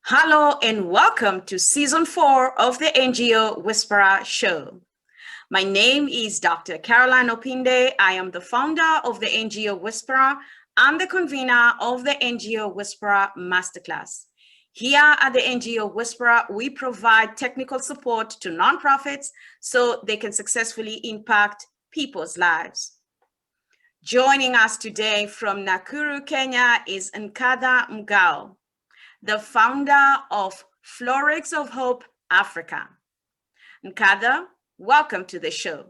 Hello and welcome to Season 4 of the NGO Whisperer show. My name is Dr. Carolyne Opinde. I am the founder of the NGO Whisperer and the convener of the NGO Whisperer Masterclass. Here at the NGO Whisperer, we provide technical support to nonprofits so they can successfully impact people's lives. Joining us today from Nakuru, Kenya is Nkatha Mugao, the founder of Frolics of Hope Africa. Nkatha, welcome to the show.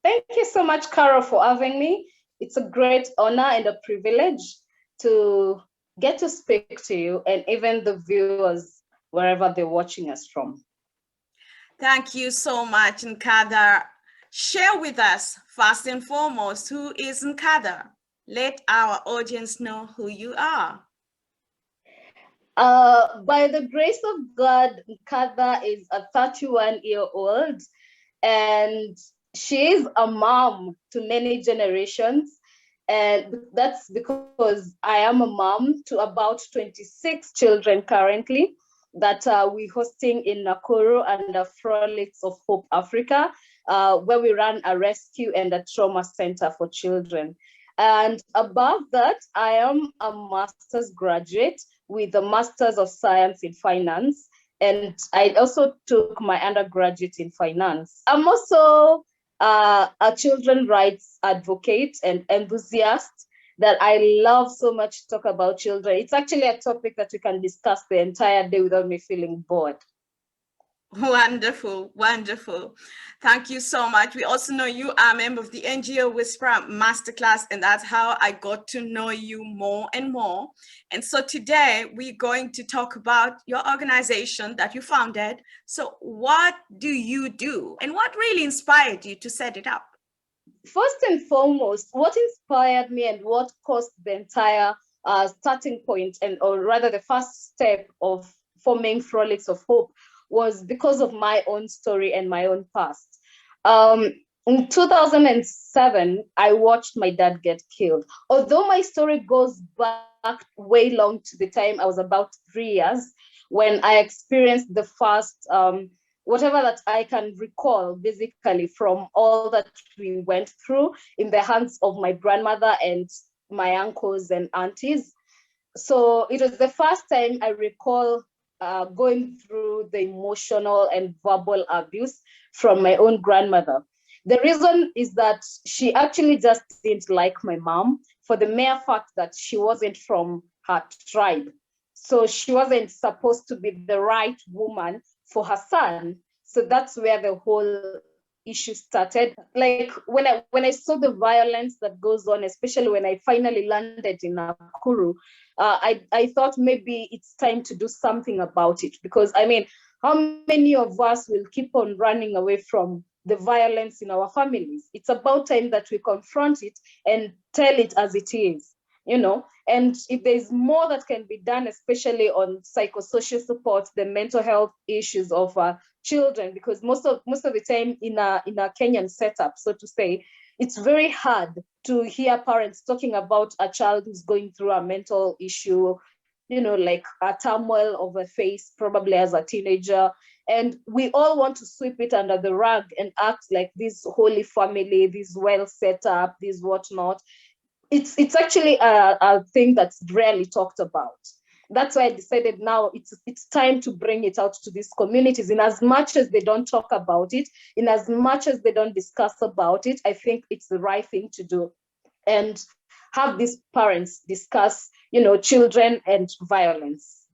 Thank you so much, Carol, for having me. It's a great honor and a privilege to get to speak to you and even the viewers wherever they're watching us from. Thank you so much, Nkatha. Share with us, first and foremost, who is Nkatha? Let our audience know who you are. By the grace of God, Nkatha is a 31-year-old, and she is a mom to many generations. And that's because I am a mom to about 26 children currently that we're hosting in Nakuru under Frolics of Hope Africa, where we run a rescue and a trauma center for children. And above that, I am a master's graduate with a Master's of Science in Finance. And I also took my undergraduate in finance. I'm also a children's rights advocate and enthusiast that I love so much to talk about children. It's actually a topic that we can discuss the entire day without me feeling bored. Wonderful, wonderful. Thank you so much. We also know you are a member of the NGO Whisperer Masterclass, and that's how I got to know you more and more. And so today we're going to talk about your organization that you founded. So what do you do and what really inspired you to set it up? First and foremost, what inspired me and what caused the entire starting point, or rather the first step of forming Frolics of Hope, was because of my own story and my own past. In 2007, I watched my dad get killed. Although my story goes back way long to the time I was about 3 years, when I experienced the first, whatever that I can recall, basically from all that we went through in the hands of my grandmother and my uncles and aunties. So it was the first time I recall going through the emotional and verbal abuse from my own grandmother. The reason is that she actually just didn't like my mom for the mere fact that she wasn't from her tribe. So she wasn't supposed to be the right woman for her son. So that's where the whole issue started. Like when I saw the violence that goes on, especially when I finally landed in Nakuru, I thought maybe it's time to do something about it, because I mean, how many of us will keep on running away from the violence in our families? It's about time that we confront it and tell it as it is, you know. And if there's more that can be done, especially on psychosocial support, the mental health issues of children, because most of the time in a Kenyan setup, so to say, it's very hard to hear parents talking about a child who's going through a mental issue, you know, like a turmoil of a face, probably as a teenager. And we all want to sweep it under the rug and act like this holy family, this well set up, this whatnot. It's actually a thing that's rarely talked about. That's why I decided now it's time to bring it out to these communities. In as much as they don't talk about it, in as much as they don't discuss about it, I think it's the right thing to do. And have these parents discuss, you know, children and violence.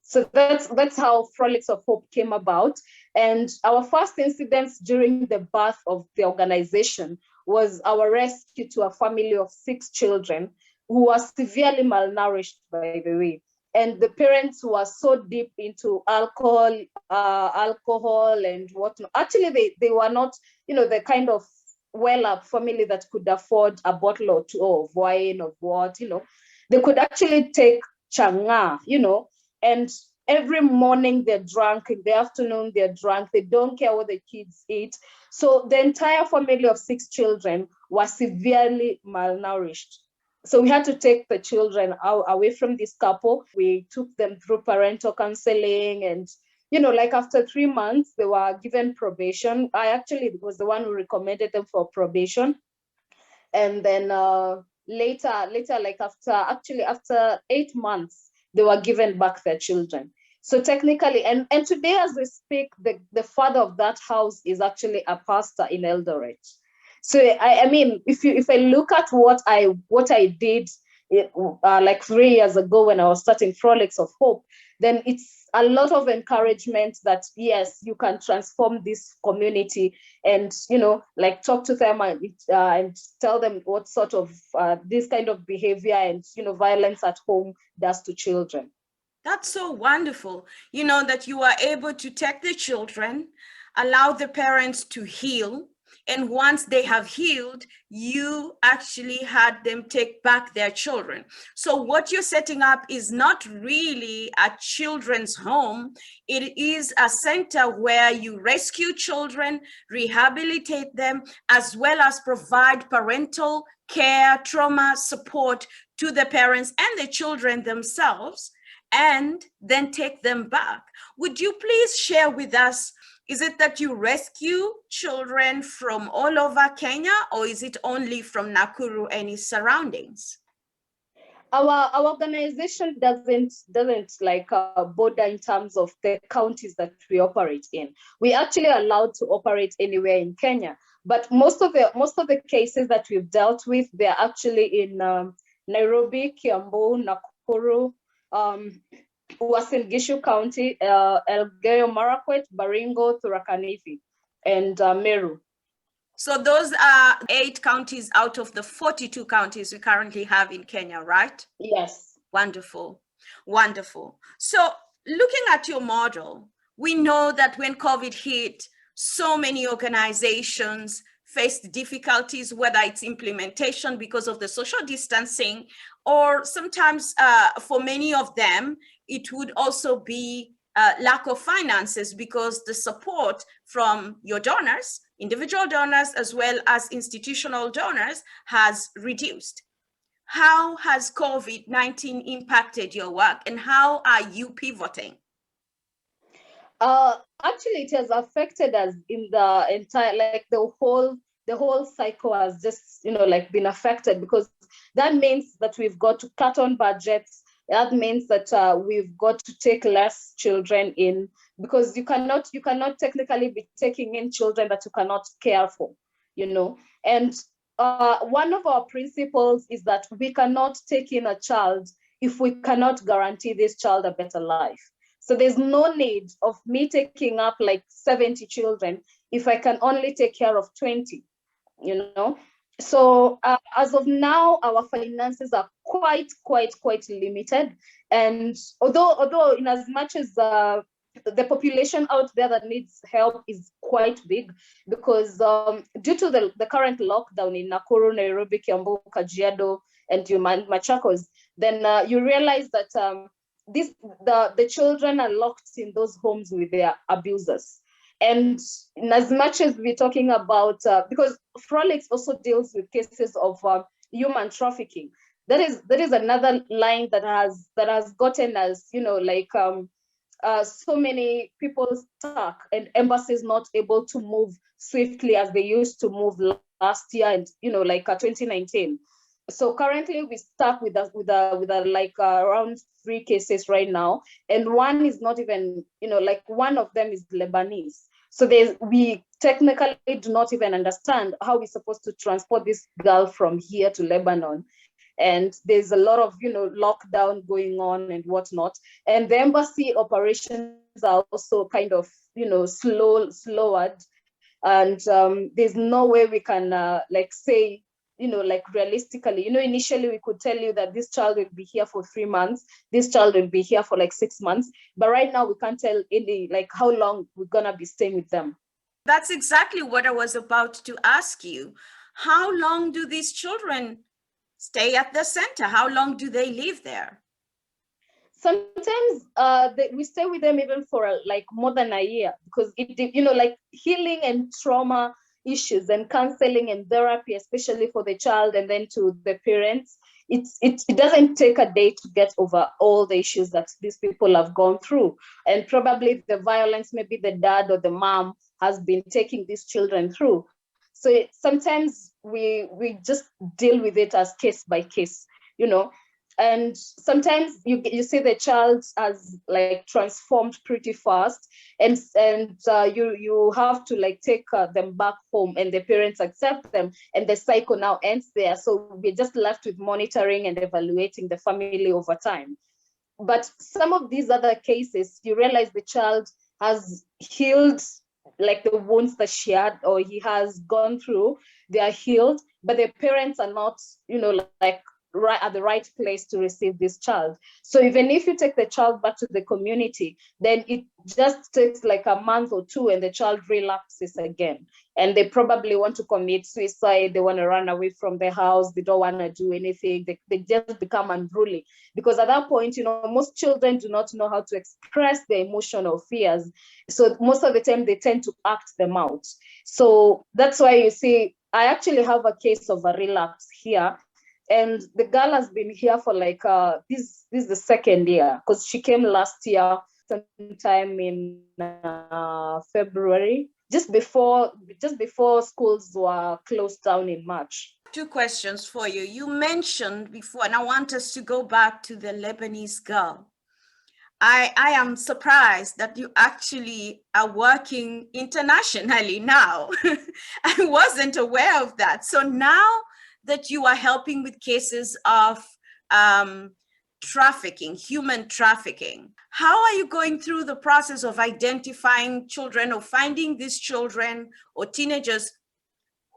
So that's how Frolics of Hope came about. And our first incidents during the birth of the organization was our rescue to a family of 6 children who were severely malnourished, by the way. And the parents were so deep into alcohol and whatnot. Actually, they were not, you know, the kind of well-up family that could afford a bottle or two of wine or what, you know. They could actually take changa, you know, and every morning they're drunk, in the afternoon they're drunk, they don't care what the kids eat. So the entire family of 6 children were severely malnourished. So we had to take the children away from this couple. We took them through parental counseling, and like after 3 months, they were given probation. I actually was the one who recommended them for probation. And then later, like after 8 months, they were given back their children. So technically, and today as we speak, the father of that house is actually a pastor in Eldoret. So I mean, if I look at what I did like 3 years ago when I was starting Frolics of Hope, then it's a lot of encouragement that yes, you can transform this community, and like talk to them and tell them what sort of this kind of behavior and violence at home does to children. That's so wonderful, that you are able to take the children, allow the parents to heal. And once they have healed, you actually had them take back their children. So what you're setting up is not really a children's home. It is a center where you rescue children, rehabilitate them, as well as provide parental care, trauma support to the parents and the children themselves, and then take them back. Would you please share with us, is it that you rescue children from all over Kenya, or is it only from Nakuru and its surroundings? Our organization doesn't like border in terms of the counties that we operate in. We actually are allowed to operate anywhere in Kenya, but most of the cases that we've dealt with, they're actually in Nairobi, Kiambu, Nakuru, Uasin Gishu County, Elgeyo Marakwet, Baringo, Tharaka Nithi, and Meru. So those are 8 counties out of the 42 counties we currently have in Kenya, right? Yes. Wonderful, wonderful. So looking at your model, we know that when COVID hit, so many organizations faced difficulties, whether it's implementation because of the social distancing, or sometimes for many of them, it would also be lack of finances because the support from your donors, individual donors, as well as institutional donors has reduced. How has COVID-19 impacted your work, and how are you pivoting? Actually, it has affected us in the entire, like the whole cycle has just, like been affected, because that means that we've got to cut on budgets. That means that we've got to take less children in, because you cannot technically be taking in children that you cannot care for, And one of our principles is that we cannot take in a child if we cannot guarantee this child a better life. So there's no need of me taking up like 70 children if I can only take care of 20, So as of now, our finances are quite limited. And although in as much as the population out there that needs help is quite big, because due to the current lockdown in Nakuru, Nairobi, Kiambu, Kajiado, and Machakos, then you realize that the children are locked in those homes with their abusers. And in as much as we're talking about, because Frolics also deals with cases of human trafficking, that is another line that has gotten us, so many people stuck, and embassies not able to move swiftly as they used to move last year, and 2019. So currently we stuck with around 3 cases right now, and one is not even, one of them is Lebanese. So we technically do not even understand how we're supposed to transport this girl from here to Lebanon. And there's a lot of, lockdown going on and whatnot. And the embassy operations are also kind of, slowed. And there's no way we can say, realistically, initially we could tell you that this child will be here for 3 months, this child will be here for 6 months. But right now we can't tell how long we're gonna be staying with them. That's exactly what I was about to ask you. How long do these children stay at the center? How long do they live there? Sometimes we stay with them even for more than a year, because healing and trauma issues and counseling and therapy, especially for the child and then to the parents, it doesn't take a day to get over all the issues that these people have gone through. And probably the violence, maybe the dad or the mom has been taking these children through. So sometimes we just deal with it as case by case, you know. And sometimes you see the child has like transformed pretty fast, and you have to like take them back home, and the parents accept them, and the cycle now ends there. So we're just left with monitoring and evaluating the family over time. But some of these other cases, you realize the child has healed, like the wounds that she had or he has gone through, they are healed, but the parents are not, you know, like right at the right place to receive this child. So even if you take the child back to the community, then it just takes like a month or two and the child relapses again. And they probably want to commit suicide. They want to run away from the house. They don't want to do anything. They just become unruly. Because at that point, you know, most children do not know how to express their emotional fears. So most of the time they tend to act them out. So that's why you see, I actually have a case of a relapse here. And the girl has been here for like, this is the second year, because she came last year, sometime in February, just before schools were closed down in March. Two questions for you. You mentioned before, and I want us to go back to the Lebanese girl. I am surprised that you actually are working internationally now. I wasn't aware of that. So now that you are helping with cases of trafficking, human trafficking, how are you going through the process of identifying children or finding these children or teenagers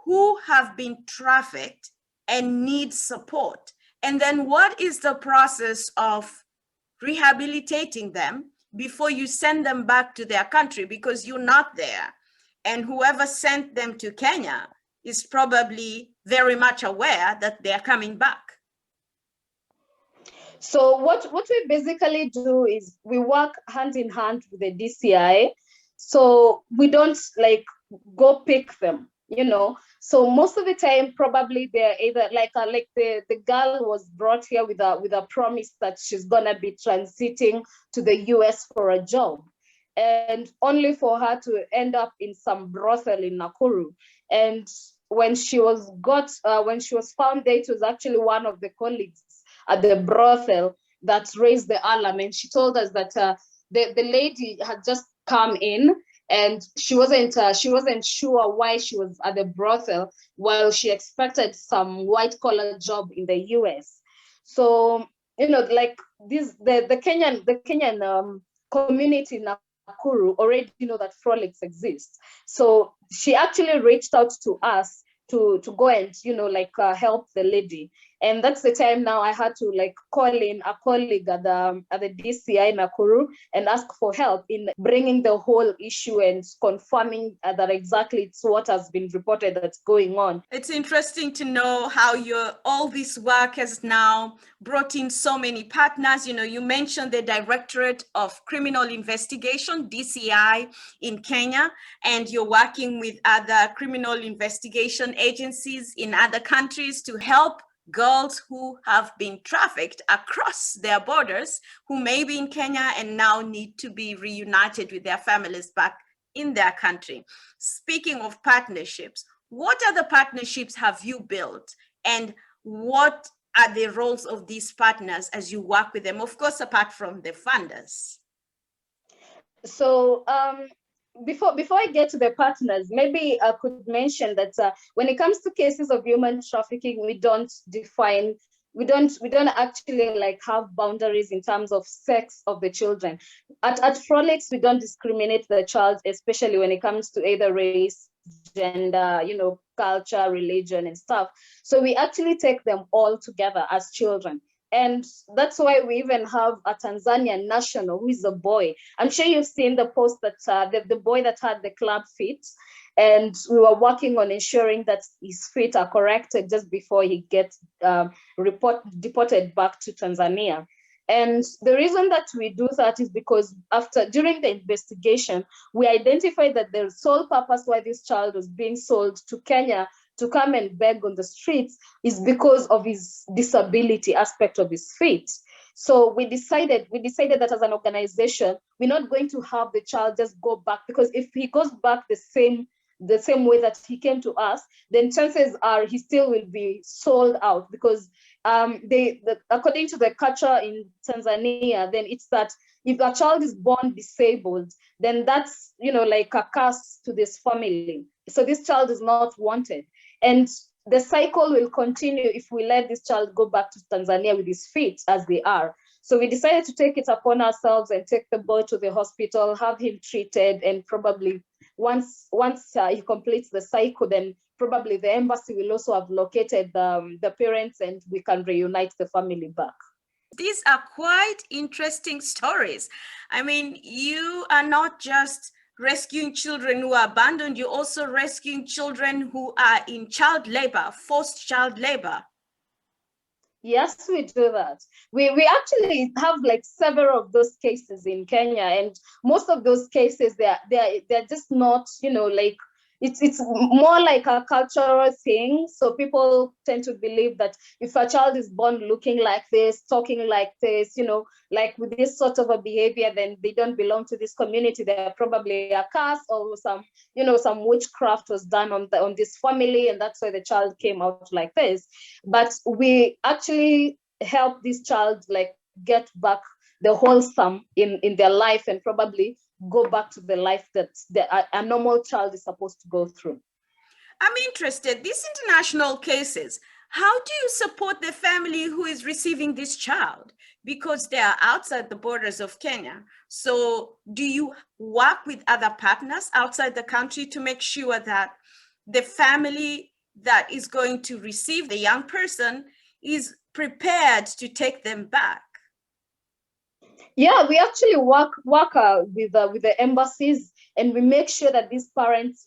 who have been trafficked and need support? And then what is the process of rehabilitating them before you send them back to their country, because you're not there? And whoever sent them to Kenya is probably very much aware that they're coming back. So what we basically do is we work hand in hand with the DCI. So we don't like go pick them, you know. So most of the time, probably they're either like the girl was brought here with a promise that she's gonna be transiting to the US for a job, and only for her to end up in some brothel in Nakuru. And when she was found there, it was actually one of the colleagues at the brothel that raised the alarm, and she told us that the lady had just come in, and she wasn't sure why she was at the brothel while she expected some white collar job in the US. So, you know, like the Kenyan community in Nakuru already know that Frolics exists. So she actually reached out to us to go and, you know, like help the lady. And that's the time now I had to like call in a colleague at the DCI Nakuru and ask for help in bringing the whole issue and confirming that exactly it's what has been reported that's going on. It's interesting to know how all this work has now brought in so many partners. You know, you mentioned the Directorate of Criminal Investigation, DCI, in Kenya, and you're working with other criminal investigation agencies in other countries to help girls who have been trafficked across their borders, who may be in Kenya and now need to be reunited with their families back in their country. Speaking of partnerships, what other partnerships have you built, and what are the roles of these partners as you work with them, of course, apart from the funders? So before I get to the partners, maybe I could mention that when it comes to cases of human trafficking, we don't actually like have boundaries in terms of sex of the children. At Frolics, we don't discriminate the child, especially when it comes to either race, gender, you know, culture, religion, and stuff. So we actually take them all together as children. And that's why we even have a Tanzanian national who is a boy. I'm sure you've seen the post that the boy that had the club feet, and we were working on ensuring that his feet are corrected just before he gets deported back to Tanzania. And the reason that we do that is because during the investigation, we identified that the sole purpose why this child was being sold to Kenya to come and beg on the streets is because of his disability aspect of his feet. So we decided that as an organization, we're not going to have the child just go back, because if he goes back the same way that he came to us, then chances are he still will be sold out, because according to the culture in Tanzania, then it's that if a child is born disabled, then that's, like a curse to this family. So this child is not wanted. And the cycle will continue if we let this child go back to Tanzania with his feet as they are. So we decided to take it upon ourselves and take the boy to the hospital, have him treated, and probably once he completes the cycle, then probably the embassy will also have located the parents, and we can reunite the family back. These are quite interesting stories. I mean, you are not just rescuing children who are abandoned, you're also rescuing children who are in child labor, forced child labor. Yes, we do that. We actually have like several of those cases in Kenya, and most of those cases they're just not, like it's more like a cultural thing. So people tend to believe that if a child is born looking like this, talking like this, like with this sort of a behavior, then they don't belong to this community. They're probably a curse, or some witchcraft was done on this family, and that's why the child came out like this. But we actually help this child like get back the wholesome in their life, and probably go back to the life that a normal child is supposed to go through. I'm interested, these international cases, how do you support the family who is receiving this child? Because they are outside the borders of Kenya. So do you work with other partners outside the country to make sure that the family that is going to receive the young person is prepared to take them back? Yeah, we actually work with the embassies, and we make sure that these parents,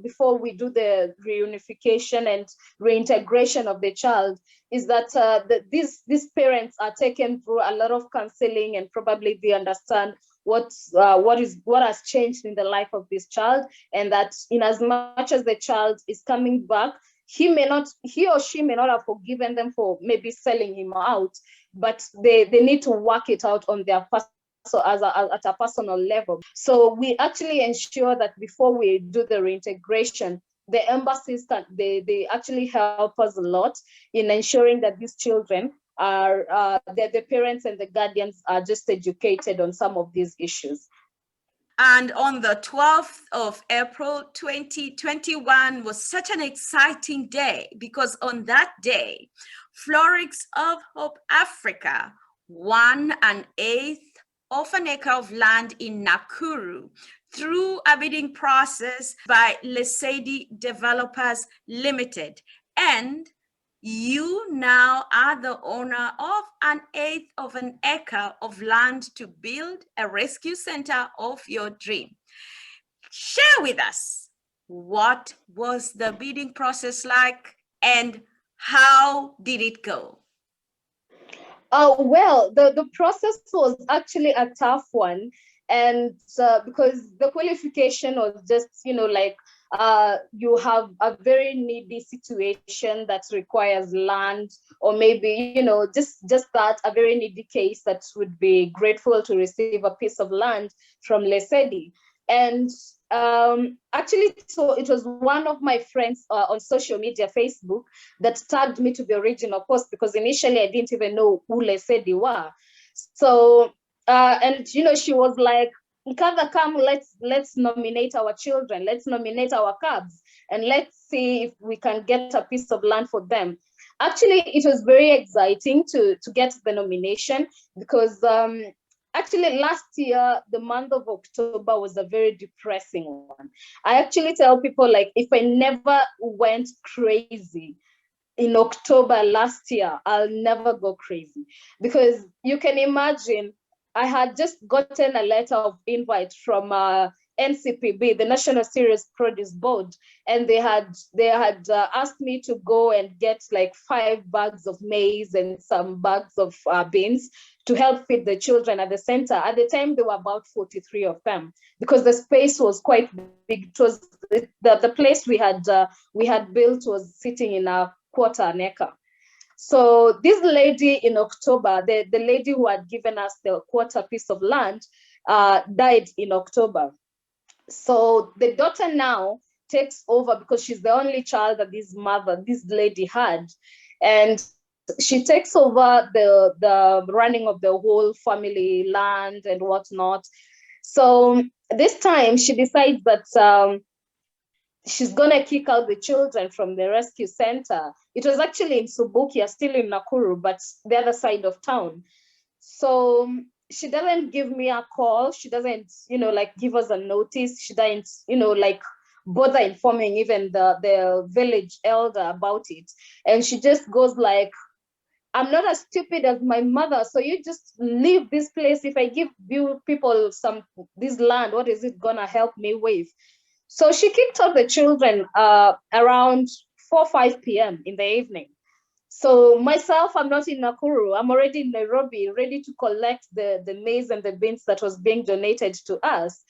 before we do the reunification and reintegration of the child, is that these parents are taken through a lot of counseling, and probably they understand what has changed in the life of this child, and that in as much as the child is coming back, he or she may not have forgiven them for maybe selling him out, but they need to work it out on their at a personal level. So we actually ensure that before we do the reintegration, the embassies they actually help us a lot in ensuring that these children are that the parents and the guardians are just educated on some of these issues. And on the 12th of April, 2021 was such an exciting day, because on that day, Frolics of Hope Africa won 1/8 of an acre of land in Nakuru through a bidding process by Lesedi Developers Limited. And you now are the owner of 1/8 of an acre of land to build a rescue center of your dream. Share with us, what was the bidding process like, and how did it go? Well, the process was actually a tough one, and because the qualification was just, you have a very needy situation that requires land, or maybe, just that a very needy case that would be grateful to receive a piece of land from Lesedi. And actually, so it was one of my friends on social media, Facebook, that tagged me to the original post, because initially I didn't even know who Lesedi were. So and she was like, Nkatha, come, let's nominate our children, let's nominate our cubs, and let's see if we can get a piece of land for them. Actually, it was very exciting to get the nomination, because actually, last year, the month of October was a very depressing one. I actually tell people, like, if I never went crazy in October last year, I'll never go crazy. Because you can imagine, I had just gotten a letter of invite from NCPB, the National Cereals Produce Board, and they had asked me to go and get like 5 bags of maize and some bags of beans to help feed the children at the center. At the time, there were about 43 of them because the space was quite big. It was the place we had built was sitting in a quarter an acre. So this lady in October, the lady who had given us the quarter piece of land, died in October. So the daughter now takes over because she's the only child that this lady had. And she takes over the running of the whole family land and whatnot. So this time she decides that she's gonna kick out the children from the rescue center. It was actually in Subukia, still in Nakuru, but the other side of town. So she doesn't give me a call. She doesn't, like give us a notice. She doesn't, like bother informing even the village elder about it. And she just goes like, I'm not as stupid as my mother. So you just leave this place. If I give you people this land, what is it gonna help me with? So she kicked out the children around 4 or 5 p.m. in the evening. So myself, I'm not in Nakuru. I'm already in Nairobi, ready to collect the maize and the beans that was being donated to us.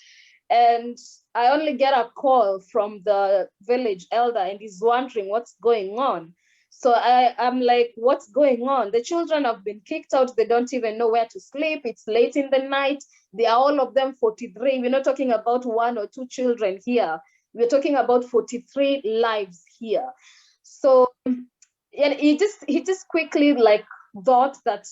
And I only get a call from the village elder and he's wondering what's going on. So I'm like, what's going on? The children have been kicked out. They don't even know where to sleep. It's late in the night. They are all of them 43. We're not talking about 1 or 2 children here. We're talking about 43 lives here. So and he just quickly like thought that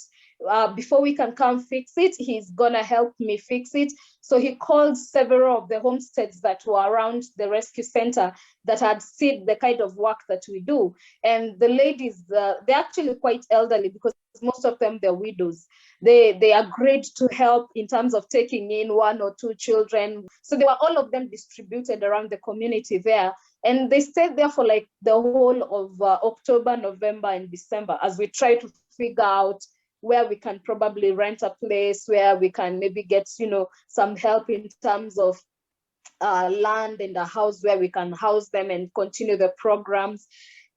before we can come fix it, he's gonna help me fix it. So he called several of the homesteads that were around the rescue center that had seen the kind of work that we do. And the ladies, they're actually quite elderly because most of them, they're widows. They agreed to help in terms of taking in 1 or 2 children. So they were all of them distributed around the community there. And they stayed there for like the whole of October, November, and December as we try to figure out where we can probably rent a place, where we can maybe get, some help in terms of land and a house where we can house them and continue the programs.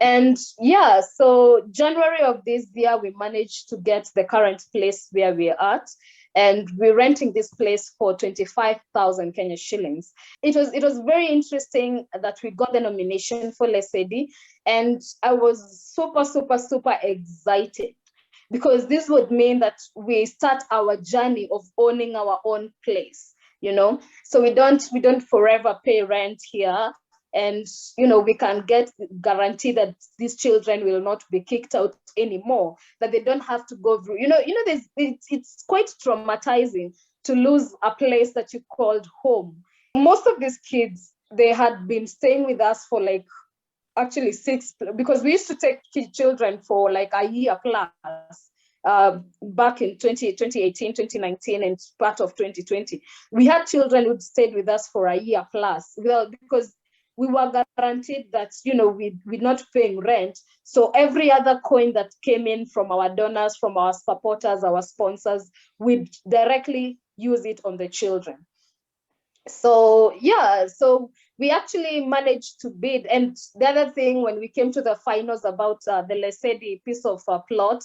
And yeah, so January of this year, we managed to get the current place where we're at. And we're renting this place for 25,000 Kenya shillings. It was very interesting that we got the nomination for Lesedi. And I was super, super, super excited because this would mean that we start our journey of owning our own place, So we don't forever pay rent here. And, we can get guarantee that these children will not be kicked out anymore, that they don't have to go through, it's quite traumatizing to lose a place that you called home. Most of these kids, they had been staying with us for like actually 6, because we used to take children for like a year plus. Back in 2018, 2019, and part of 2020, we had children who stayed with us for a year plus. Well, because we were guaranteed that, we're not paying rent. So every other coin that came in from our donors, from our supporters, our sponsors, we'd directly use it on the children. So yeah, so we actually managed to bid. And the other thing, when we came to the finals about the Lesedi piece of plot,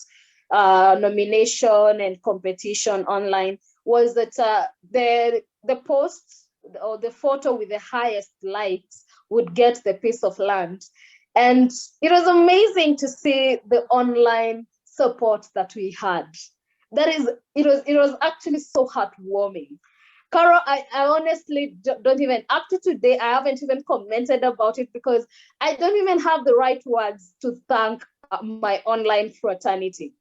nomination and competition online, was that the post or the photo with the highest likes would get the piece of land. And it was amazing to see the online support that we had. It was actually so heartwarming. Caro, I honestly don't even, up to today, I haven't even commented about it because I don't even have the right words to thank my online fraternity.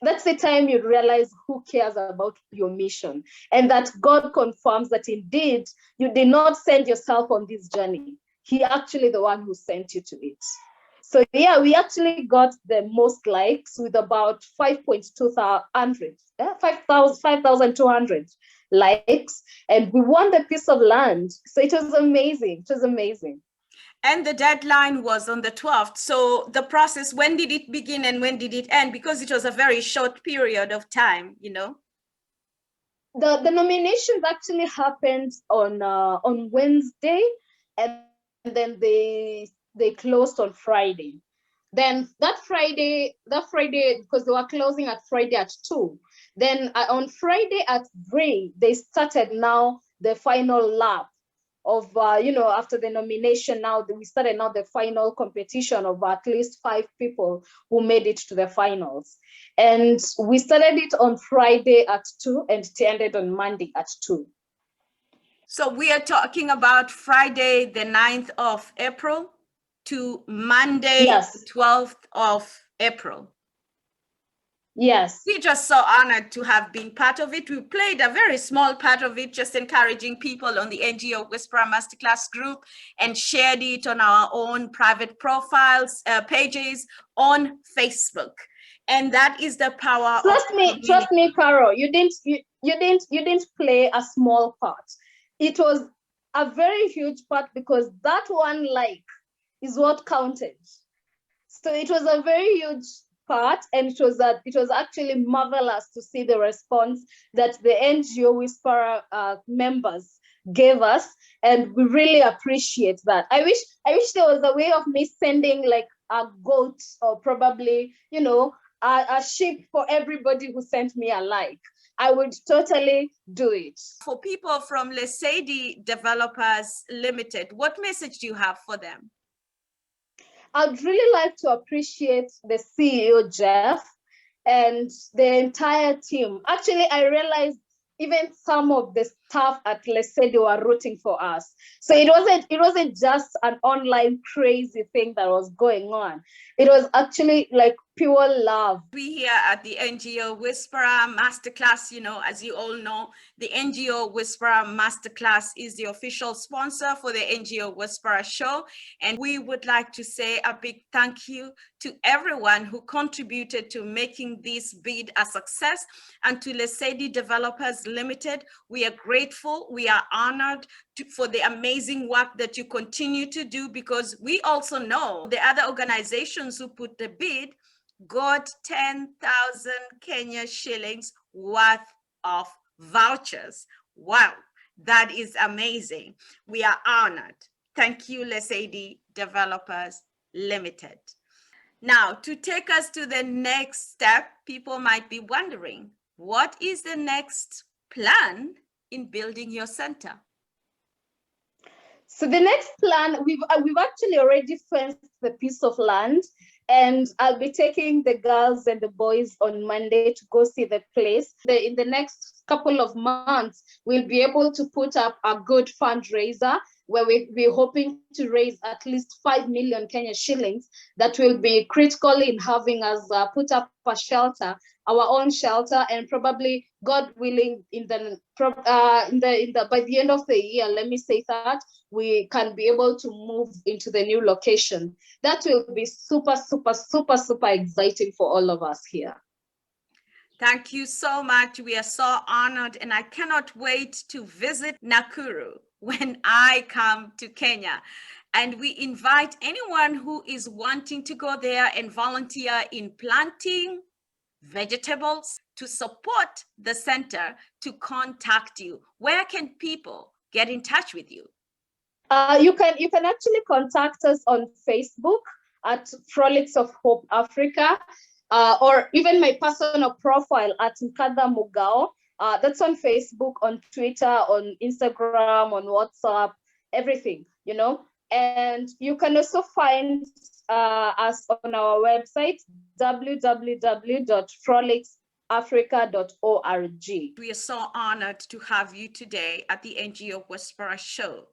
That's the time you realize who cares about your mission, and that God confirms that indeed you did not send yourself on this journey. He actually the one who sent you to it. So yeah, we actually got the most likes with about 5,200 likes, and we won the piece of land. So it was amazing. It was amazing. And the deadline was on the 12th. So the process, when did it begin and when did it end? Because it was a very short period of time, The nominations actually happened on Wednesday, and then they closed on Friday. Then that Friday, because they were closing at Friday at 2, Then on Friday at Bray, they started now the final lap of, after the nomination, now we started now the final competition of at least 5 people who made it to the finals. And we started it on Friday at 2 and it ended on Monday at 2. So we are talking about Friday, the 9th of April to Monday, Yes. the 12th of April. Yes. We're just so honored to have been part of it. We played a very small part of it, just encouraging people on the NGO Whisperer Masterclass group, and shared it on our own private profiles, pages on Facebook. And that is the power. Trust me, Caro, you didn't play a small part. It was a very huge part, because that one like is what counted. So it was a very huge part, and it was actually marvelous to see the response that the NGO Whisperer members gave us, and we really appreciate that. I wish there was a way of me sending like a goat, or probably a sheep for everybody who sent me a like. I would totally do it. For people from Lesedi Developers Limited, what message do you have for them? I'd really like to appreciate the CEO, Jeff, and the entire team. Actually, I realized even some of the staff at Lesedi were rooting for us. So it wasn't just an online crazy thing that was going on. It was actually like pure love. We here at the NGO Whisperer Masterclass, as you all know, the NGO Whisperer Masterclass is the official sponsor for the NGO Whisperer show. And we would like to say a big thank you to everyone who contributed to making this bid a success. And to Lesedi Developers Limited, we are grateful, we are honored for the amazing work that you continue to do, because we also know the other organizations who put the bid got 10,000 Kenya shillings worth of vouchers. Wow, that is amazing. We are honored. Thank you, Lesedi Developers Limited. Now, to take us to the next step, people might be wondering, what is the next plan in building your center? So the next plan, we've actually already fenced the piece of land, and I'll be taking the girls and the boys on Monday to go see the place. In the next couple of months, we'll be able to put up a good fundraiser where we're hoping to raise at least 5 million Kenya shillings. That will be critical in having us put up a shelter, our own shelter, and probably, God willing, by the end of the year, let me say that, we can be able to move into the new location. That will be super, super, super, super exciting for all of us here. Thank you so much. We are so honored, and I cannot wait to visit Nakuru when I come to Kenya. And we invite anyone who is wanting to go there and volunteer in planting vegetables to support the center to contact you. Where can people get in touch with you? You can actually contact us on Facebook at Frolics of Hope Africa, or even my personal profile at Nkatha Mugao. That's on Facebook, on Twitter, on Instagram, on WhatsApp, everything, And you can also find us on our website, www.frolicsafrica.org. We are so honored to have you today at the NGO Whisperer show.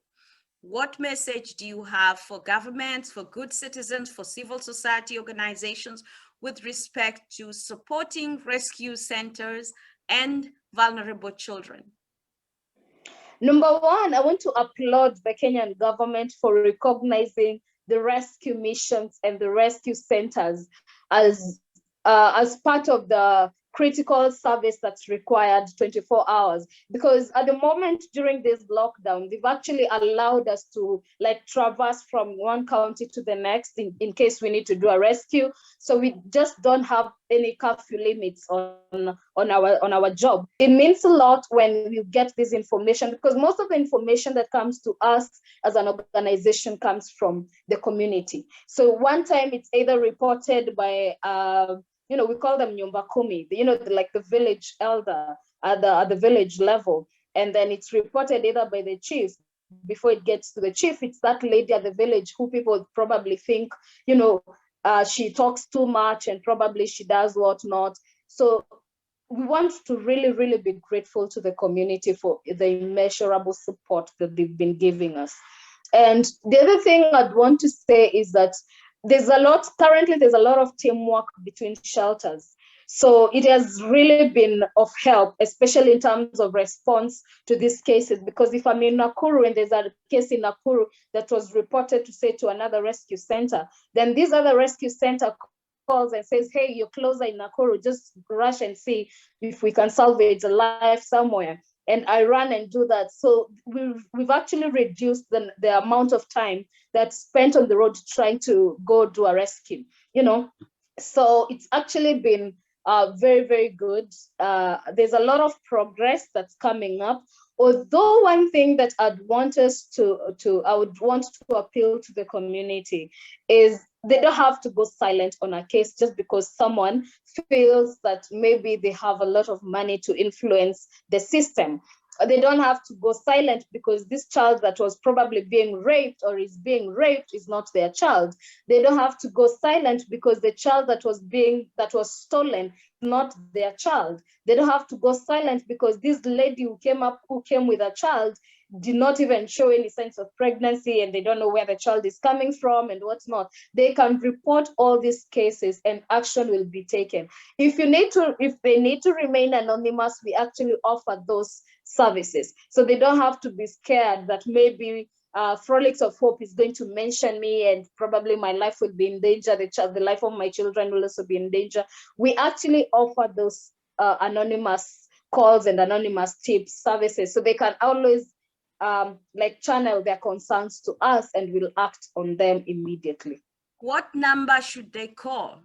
What message do you have for governments, for good citizens, for civil society organizations with respect to supporting rescue centers and vulnerable children? Number one, I want to applaud the Kenyan government for recognizing the rescue missions and the rescue centers as part of the critical service that's required 24 hours. Because at the moment during this lockdown, they've actually allowed us to traverse from one county to the next in case we need to do a rescue. So we just don't have any curfew limits on our job. It means a lot when you get this information, because most of the information that comes to us as an organization comes from the community. So one time it's either reported by we call them nyumba kumi, like the village elder at the village level. And then it's reported either by the chief. Before it gets to the chief, it's that lady at the village who people probably think, she talks too much and probably she does whatnot. So we want to really, really be grateful to the community for the immeasurable support that they've been giving us. And the other thing I'd want to say is that currently there's a lot of teamwork between shelters. So it has really been of help, especially in terms of response to these cases, because if I'm in Nakuru and there's a case in Nakuru that was reported to say to another rescue center, then this other rescue center calls and says, hey, you're closer in Nakuru, just rush and see if we can salvage a life somewhere. And I run and do that. So we've actually reduced the amount of time that's spent on the road trying to go do a rescue, So it's actually been very, very good. There's a lot of progress that's coming up. Although one thing that I would want to appeal to the community is they don't have to go silent on a case just because someone feels that maybe they have a lot of money to influence the system. They don't have to go silent because this child that was probably being raped or is being raped is not their child. They don't have to go silent because the child that was stolen is not their child. They don't have to go silent because this lady who came with a child did not even show any signs of pregnancy and they don't know where the child is coming from and what's not. They can report all these cases and action will be taken. If they need to remain anonymous, we actually offer those services. So they don't have to be scared that maybe Frolics of Hope is going to mention me and probably my life will be in danger. The life of my children will also be in danger. We actually offer those anonymous calls and anonymous tips services. So they can always channel their concerns to us and we'll act on them immediately. What number should they call?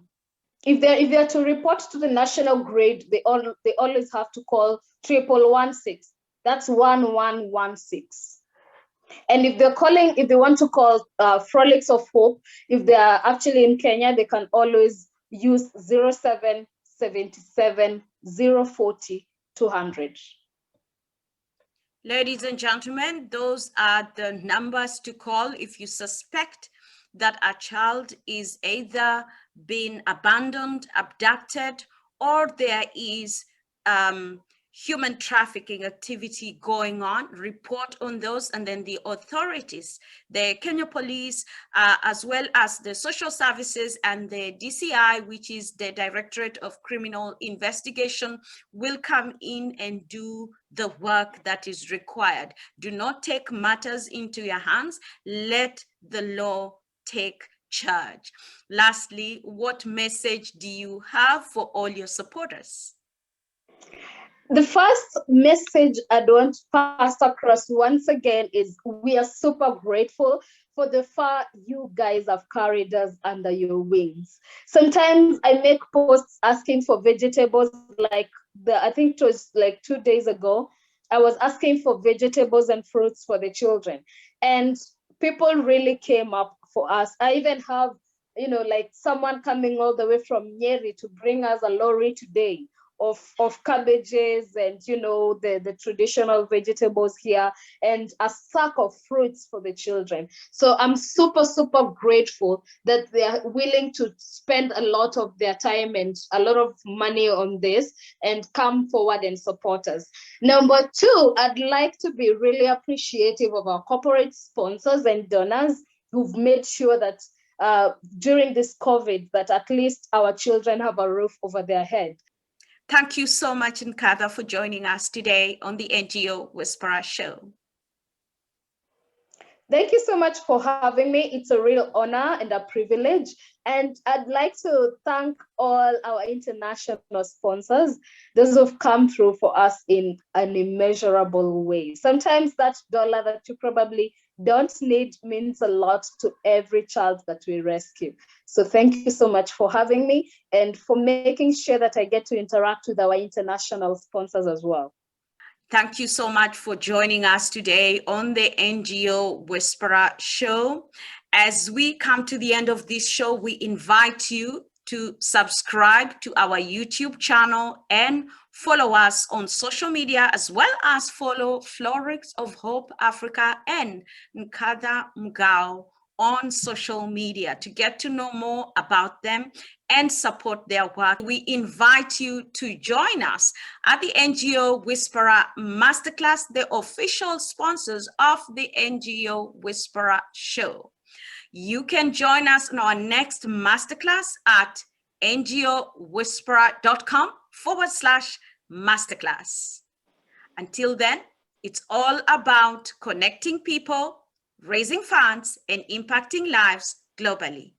If they're to report to the national grid, they always have to call 1116. That's 1116. And if they want to call Frolics of Hope, if they are actually in Kenya, they can always use 0777 040 200. Ladies and gentlemen, those are the numbers to call if you suspect that a child is either being abandoned, abducted, or there is human trafficking activity going on. Report on those, and then the authorities, the Kenya Police, as well as the social services and the DCI, which is the Directorate of Criminal Investigation, will come in and do the work that is required. Do not take matters into your hands. Let the law take charge. Lastly, what message do you have for all your supporters? The first message I want to pass across once again is we are super grateful for the far you guys have carried us under your wings. Sometimes I make posts asking for vegetables, I think it was like 2 days ago, I was asking for vegetables and fruits for the children. And people really came up for us. I even have, someone coming all the way from Nyeri to bring us a lorry today of cabbages and the traditional vegetables here and a sack of fruits for the children. So I'm super, super grateful that they are willing to spend a lot of their time and a lot of money on this and come forward and support us. Number two, I'd like to be really appreciative of our corporate sponsors and donors who've made sure that during this COVID, that at least our children have a roof over their head. Thank you so much, Nkatha, for joining us today on the NGO Whisperer Show. Thank you so much for having me. It's a real honor and a privilege. And I'd like to thank all our international sponsors, those who've come through for us in an immeasurable way. Sometimes that dollar that you probably don't need means a lot to every child that we rescue. So thank you so much for having me and for making sure that I get to interact with our international sponsors as well. Thank you so much for joining us today on the NGO Whisperer Show. As we come to the end of this show, we invite you to subscribe to our YouTube channel and follow us on social media, as well as follow Frolics of Hope Africa and Nkatha Mugao on social media to get to know more about them and support their work. We invite you to join us at the NGO Whisperer Masterclass, the official sponsors of the NGO Whisperer show. You can join us in our next masterclass at ngowhisperer.com/masterclass. Until then, it's all about connecting people, raising funds, and impacting lives globally.